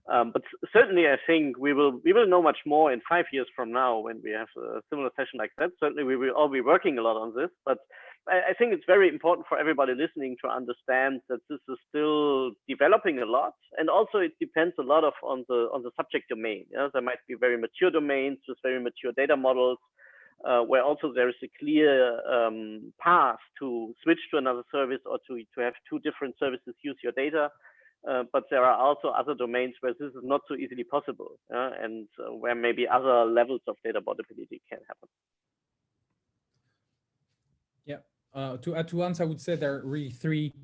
Speaker 2: But certainly, I think we will know much more in 5 years from now when we have a similar session like that. Certainly, we will all be working a lot on this. But I think it's very important for everybody listening to understand that this is still developing a lot, and also it depends a lot on the subject domain. There might be very mature domains with very mature data models, where also there is a clear path to switch to another service or to have two different services use your data. But there are also other domains where this is not so easily possible, and where maybe other levels of data portability can happen.
Speaker 3: Yeah, to add to once, I would say there are really three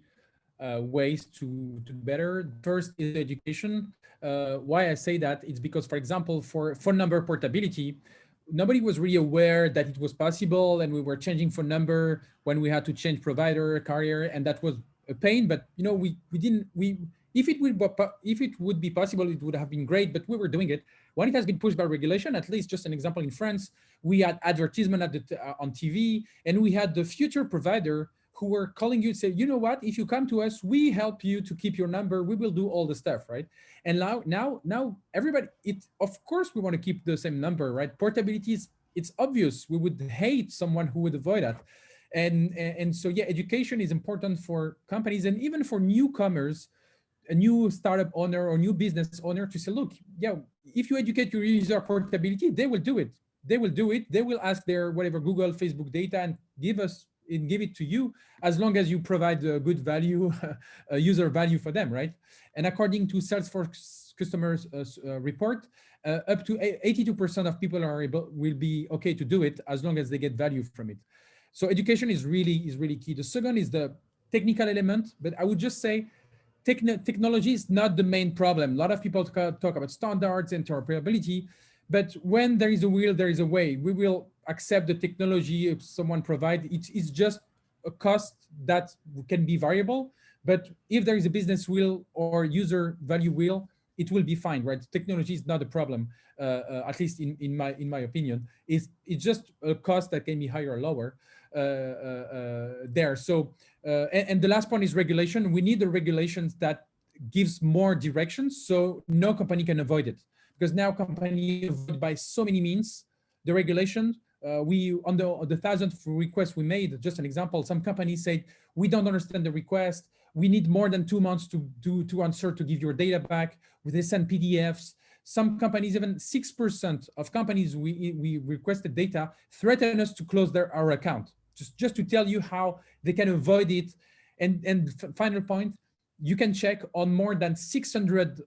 Speaker 3: ways to better. First is education. Why I say that, it's because, for example, for phone number portability, nobody was really aware that it was possible, and we were changing phone number when we had to change provider, carrier, and that was a pain. But you know, we if it would be possible, it would have been great, but we were doing it. When it has been pushed by regulation, at least just an example in France, we had advertisement on TV, and we had the future provider who were calling you and say, you know what, if you come to us, we help you to keep your number, we will do all the stuff, right? And now everybody, of course we want to keep the same number, right? Portability it's obvious. We would hate someone who would avoid that. And so yeah, education is important for companies and even for newcomers, a new startup owner or new business owner, to say, look, yeah, if you educate your user portability, they will do it. They will do it. They will ask their whatever Google, Facebook data and give it to you, as long as you provide a good value, user value for them, right? And according to Salesforce customers report, up to 82% of people will be okay to do it as long as they get value from it. So education is really key. The second is the technical element, but I would just say technology is not the main problem. A lot of people talk about standards and interoperability, but when there is a will, there is a way. We will accept the technology if someone provides. It's just a cost that can be variable, but if there is a business will or user value will, it will be fine, right? Technology is not a problem, at least in my opinion. It's just a cost that can be higher or lower there. So, and the last point is regulation. We need the regulations that gives more directions, so no company can avoid it. Because now companies avoid by so many means the regulation. On the thousandth request we made, just an example, some companies say, we don't understand the request. We need more than 2 months to answer, to give your data back. They send PDFs. Some companies, even 6% of companies we requested data, threaten us to close our account, just to tell you how they can avoid it. And final point, you can check on more than 600,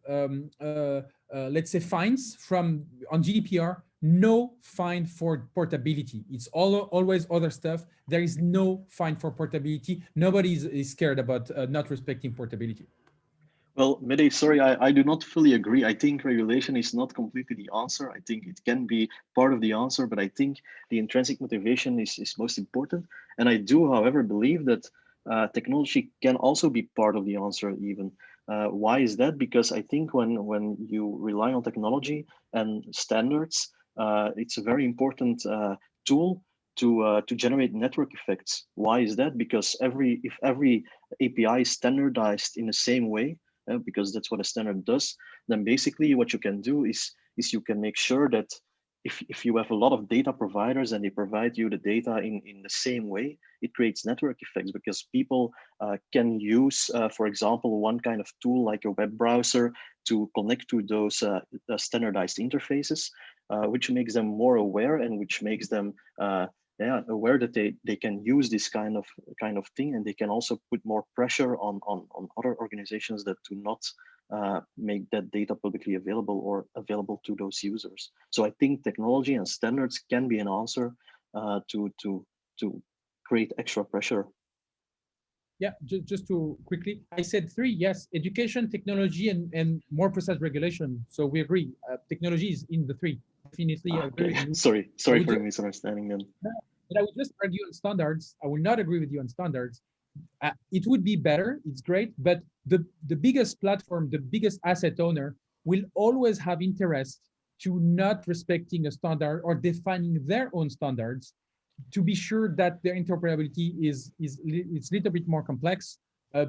Speaker 3: let's say, fines on GDPR. No fine for portability. It's always other stuff. There is no fine for portability. Nobody is scared about not respecting portability.
Speaker 4: Well, Mehdi, sorry, I do not fully agree. I think regulation is not completely the answer. I think it can be part of the answer, but I think the intrinsic motivation is most important. And I do, however, believe that technology can also be part of the answer even. Why is that? Because I think when you rely on technology and standards, it's a very important tool to generate network effects. Why is that? Because if every API is standardized in the same way, because that's what a standard does, then basically what you can do is you can make sure that if you have a lot of data providers and they provide you the data in the same way, it creates network effects, because people can use, for example, one kind of tool like a web browser to connect to those standardized interfaces, which makes them more aware and which makes them aware that they can use this kind of thing, and they can also put more pressure on other organizations that do not make that data publicly available or available to those users. So I think technology and standards can be an answer to create extra pressure.
Speaker 3: Yeah, just to quickly, I said 3, yes, education, technology, and more precise regulation. So we agree, technology is in the 3. Definitely agree.
Speaker 4: Okay. Sorry for the misunderstanding then.
Speaker 3: But I would just argue on standards. I will not agree with you on standards. It would be better, it's great, but the biggest platform, the biggest asset owner will always have interest to not respecting a standard or defining their own standards, to be sure that their interoperability it's a little bit more complex,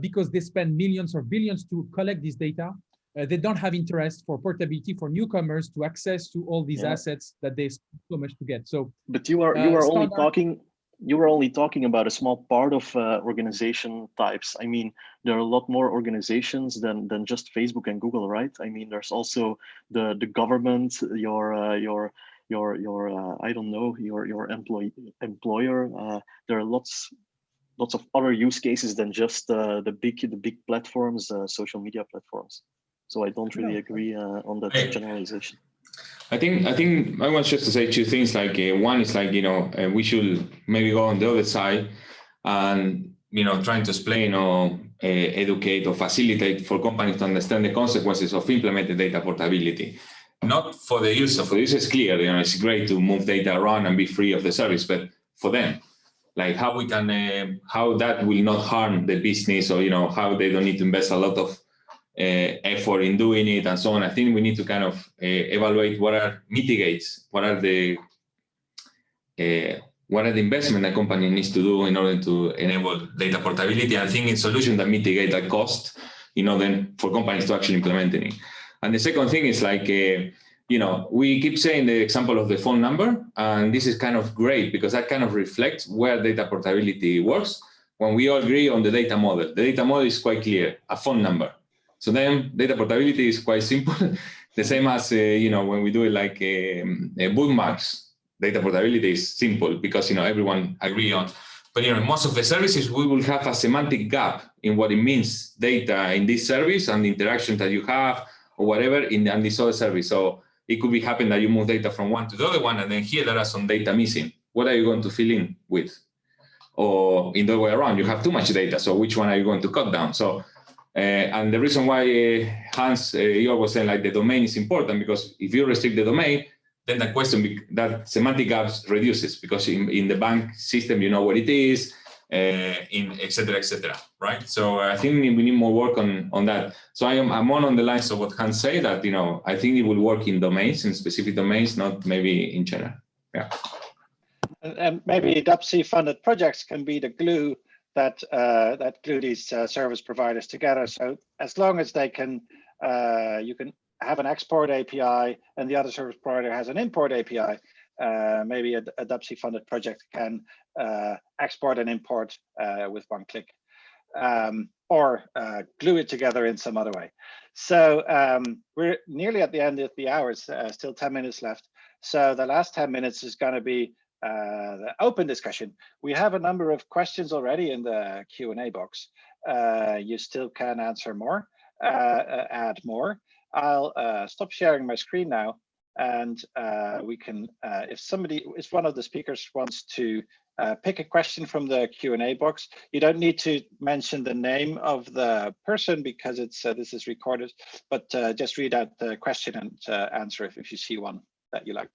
Speaker 3: because they spend millions or billions to collect this data. They don't have interest for portability for newcomers to access to all these assets that they spend so much to get. So,
Speaker 4: but you are only talking. you were only talking about a small part of organization types. I mean, there are a lot more organizations than just Facebook and Google, right? I mean, there's also the government, your I don't know, your employer. There are lots of other use cases than just the big platforms, social media platforms. So I don't really agree on that generalization.
Speaker 5: I think I want just to say two things. Like one is like, we should maybe go on the other side and trying to explain or educate or facilitate for companies to understand the consequences of implementing data portability. Not for the user. For the user, it's clear. It's great to move data around and be free of the service, but for them, like how we can, how that will not harm the business, or how they don't need to invest a lot of effort in doing it and so on. I think we need to kind of evaluate what are mitigates, what are the investment a company needs to do in order to enable data portability, and thinking solutions that mitigate that cost, then for companies to actually implement it. And the second thing is like, we keep saying the example of the phone number, and this is kind of great because that kind of reflects where data portability works. When we all agree on the data model is quite clear, a phone number. So then data portability is quite simple. The same as, when we do it like bookmarks, data portability is simple because, everyone agree on. But, most of the services, we will have a semantic gap in what it means data in this service and the interaction that you have or whatever in this other service. So it could be happen that you move data from one to the other one, and then here there are some data missing. What are you going to fill in with? Or in the other way around, you have too much data. So which one are you going to cut down? So and the reason why Hans, you was saying like the domain is important, because if you restrict the domain, then that question, that semantic gaps reduces, because in the bank system, you know what it is, in et cetera, right? So I think we need more work on that. So I'm on the lines of what Hans said, that, I think it will work in domains, in specific domains, not maybe in general. Yeah.
Speaker 1: And maybe DAPSI funded projects can be the glue that glue these service providers together. So as long as they can, you can have an export API and the other service provider has an import API, maybe a DAPSI funded project can export and import with one click, or glue it together in some other way. So we're nearly at the end of the hour, still 10 minutes left. So the last 10 minutes is going to be the open discussion. We have a number of questions already in the Q&A box. You still can answer more, add more. I'll stop sharing my screen now, and we can, if one of the speakers wants to pick a question from the Q&A box, you don't need to mention the name of the person because it's this is recorded, but just read out the question and answer if you see one that you like.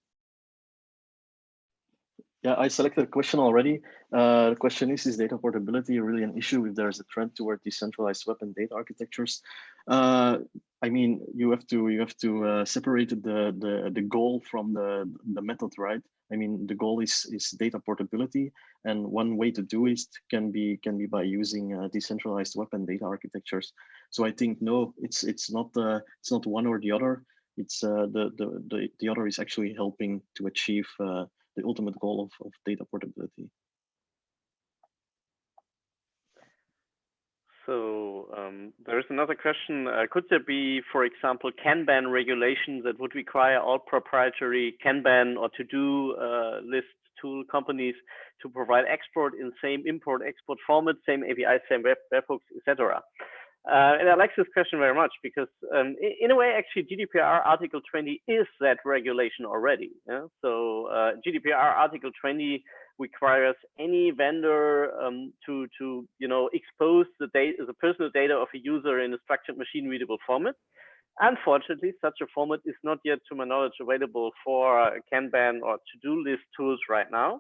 Speaker 4: Yeah, I selected a question already. The question is data portability really an issue if there's a trend toward decentralized web and data architectures? I mean, you have to separate the goal from the method, right? I mean, the goal is data portability, and one way to do it can be by using decentralized web and data architectures. So I think no, it's not one or the other. It's the other is actually helping to achieve the ultimate goal of data portability.
Speaker 2: So there is another question. Could there be, for example, Kanban regulations that would require all proprietary Kanban or to-do list tool companies to provide export in same import-export format, same API, same webhooks, etc.? And I like this question very much because in a way, actually, GDPR Article 20 is that regulation already. Yeah? So GDPR Article 20 requires any vendor to expose the personal data of a user in a structured machine readable format. Unfortunately, such a format is not yet, to my knowledge, available for Kanban or to-do list tools right now.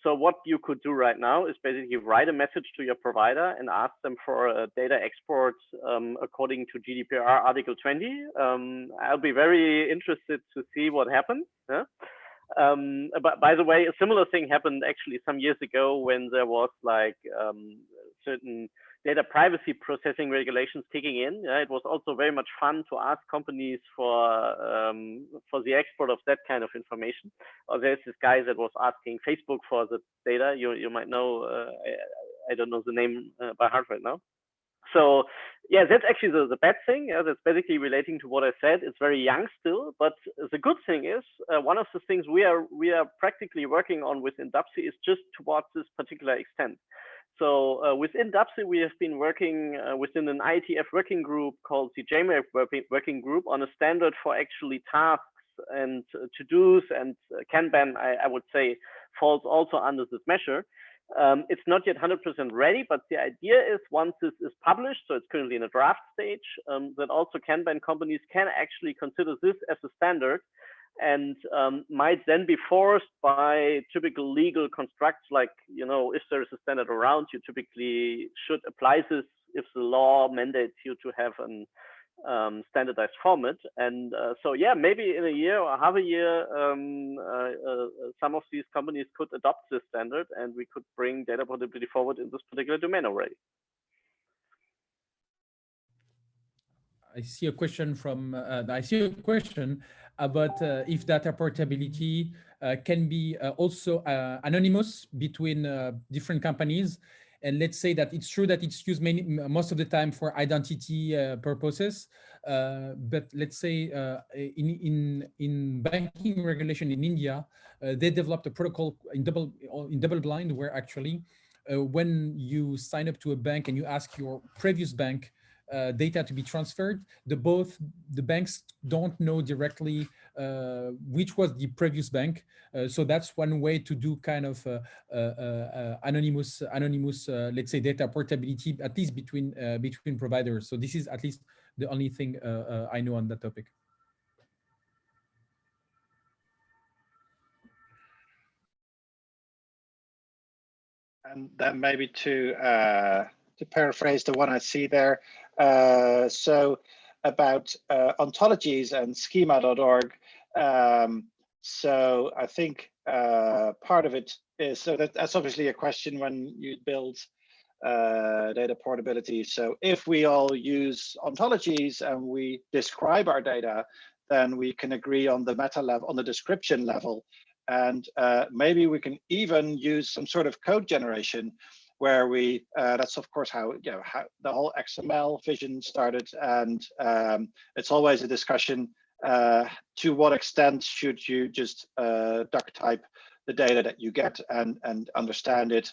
Speaker 2: So what you could do right now is basically write a message to your provider and ask them for a data export according to GDPR Article 20. I'll be very interested to see what happens. Yeah? But by the way, a similar thing happened actually some years ago when there was like certain data privacy processing regulations kicking in. It was also very much fun to ask companies for the export of that kind of information. Or there's this guy that was asking Facebook for the data. You might know, I don't know the name by heart right now. So yeah, that's actually the bad thing. That's basically relating to what I said. It's very young still, but the good thing is one of the things we are practically working on within DAPSI is just towards this particular extent. So within DAPSI, we have been working within an IETF working group called the JMAP working group on a standard for actually tasks and to-dos, and Kanban, I would say, falls also under this measure. It's not yet 100% ready, but the idea is once this is published, so it's currently in a draft stage, that also Kanban companies can actually consider this as a standard and might then be forced by typical legal constructs, like, you know, if there is a standard around, you typically should apply this if the law mandates you to have an standardized format. And so yeah, maybe in a year or half a year, some of these companies could adopt this standard and we could bring data portability forward in this particular domain already.
Speaker 3: I see a question from about if data portability can be also anonymous between different companies. And let's say that it's true that it's used most of the time for identity purposes. But let's say in banking regulation in India, they developed a protocol in double blind, where actually when you sign up to a bank and you ask your previous bank data to be transferred, both the banks don't know directly which was the previous bank. So that's one way to do kind of anonymous, let's say, data portability, at least between providers. So this is at least the only thing I know on that topic.
Speaker 1: And then maybe to paraphrase the one I see there, so about ontologies and schema.org. So I think part of it is, so that's obviously a question when you build data portability. So if we all use ontologies and we describe our data, then we can agree on the meta level, on the description level. And maybe we can even use some sort of code generation where we, that's of course how, you know, how the whole XML vision started. And it's always a discussion, to what extent should you just duck type the data that you get and understand it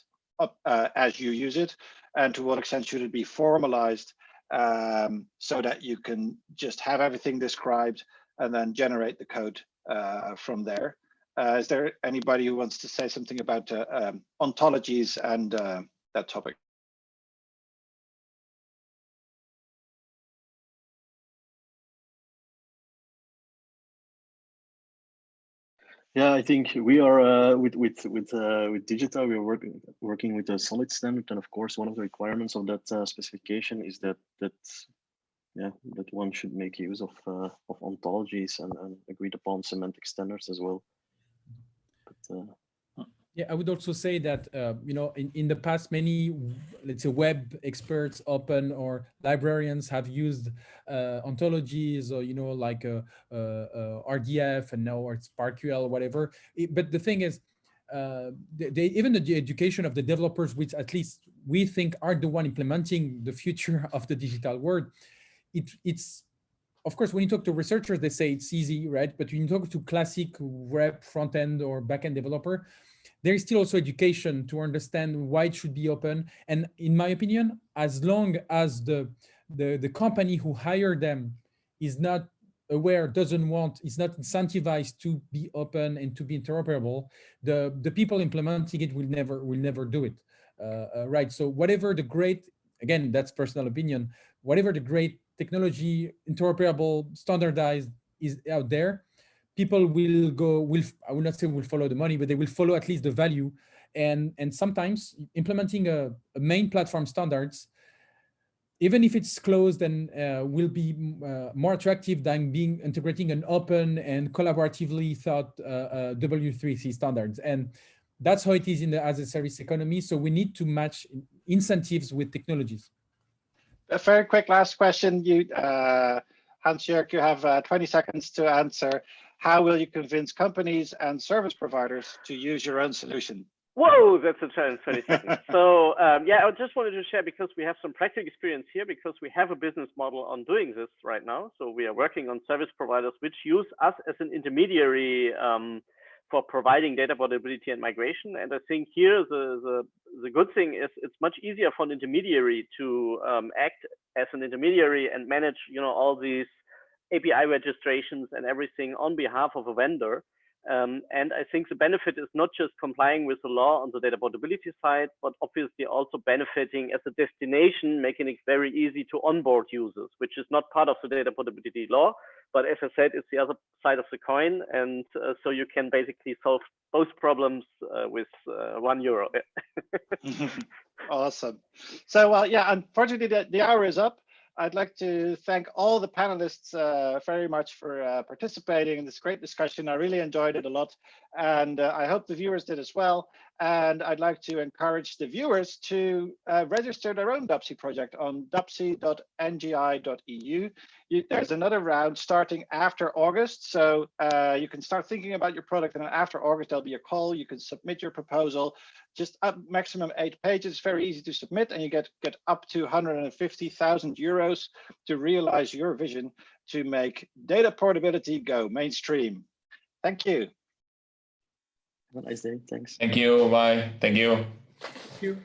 Speaker 1: as you use it, and to what extent should it be formalized so that you can just have everything described and then generate the code from there. Is there anybody who wants to say something about ontologies and that topic?
Speaker 4: Yeah, I think we are with Digita. We are working with a solid standard, and of course, one of the requirements of that specification is that one should make use of ontologies and agreed upon semantic standards as well. But,
Speaker 3: yeah, I would also say that you know, in the past, many, let's say, web experts, open or librarians have used ontologies, or, you know, like RDF, and now it's SparkQL, whatever. But the thing is, even the education of the developers, which at least we think are the one implementing the future of the digital world, it's of course, when you talk to researchers, they say it's easy, right? But when you talk to classic web front-end or back-end developer, there is still also education to understand why it should be open. And in my opinion, as long as the company who hired them is not aware, is not incentivized to be open and to be interoperable, the people implementing it will never do it, right? So whatever the great, again, that's personal opinion, whatever the great technology, interoperable, standardized is out there, people I will not say will follow the money, but they will follow at least the value. And sometimes implementing a main platform standards, even if it's closed, and will be more attractive than integrating an open and collaboratively thought W3C standards. And that's how it is in the as a service economy. So we need to match, incentives with technologies.
Speaker 1: A very quick last question. Hans-Jörg, you have 20 seconds to answer. How will you convince companies and service providers to use your own solution?
Speaker 2: Whoa, that's a challenge, 20 seconds. So yeah, I just wanted to share because we have some practical experience here because we have a business model on doing this right now. So we are working on service providers which use us as an intermediary for providing data portability and migration. And I think here the good thing is it's much easier for an intermediary to act as an intermediary and manage, you know, all these API registrations and everything on behalf of a vendor. And I think the benefit is not just complying with the law on the data portability side, but obviously also benefiting as a destination, making it very easy to onboard users, which is not part of the data portability law. But as I said, it's the other side of the coin. And so you can basically solve both problems with €1.
Speaker 1: Awesome. So, yeah, unfortunately, the hour is up. I'd like to thank all the panelists very much for participating in this great discussion. I really enjoyed it a lot, and I hope the viewers did as well. And I'd like to encourage the viewers to register their own DAPSI project on dapsi.ngi.eu. There's another round starting after August, so you can start thinking about your product, and then after August there'll be a call. You can submit your proposal, just up maximum 8 pages, very easy to submit, and you get up to €150,000 to realize your vision to make data portability go mainstream. Thank you.
Speaker 4: Have a nice day. Thanks.
Speaker 5: Thank you. Bye. Thank you.
Speaker 3: Thank you.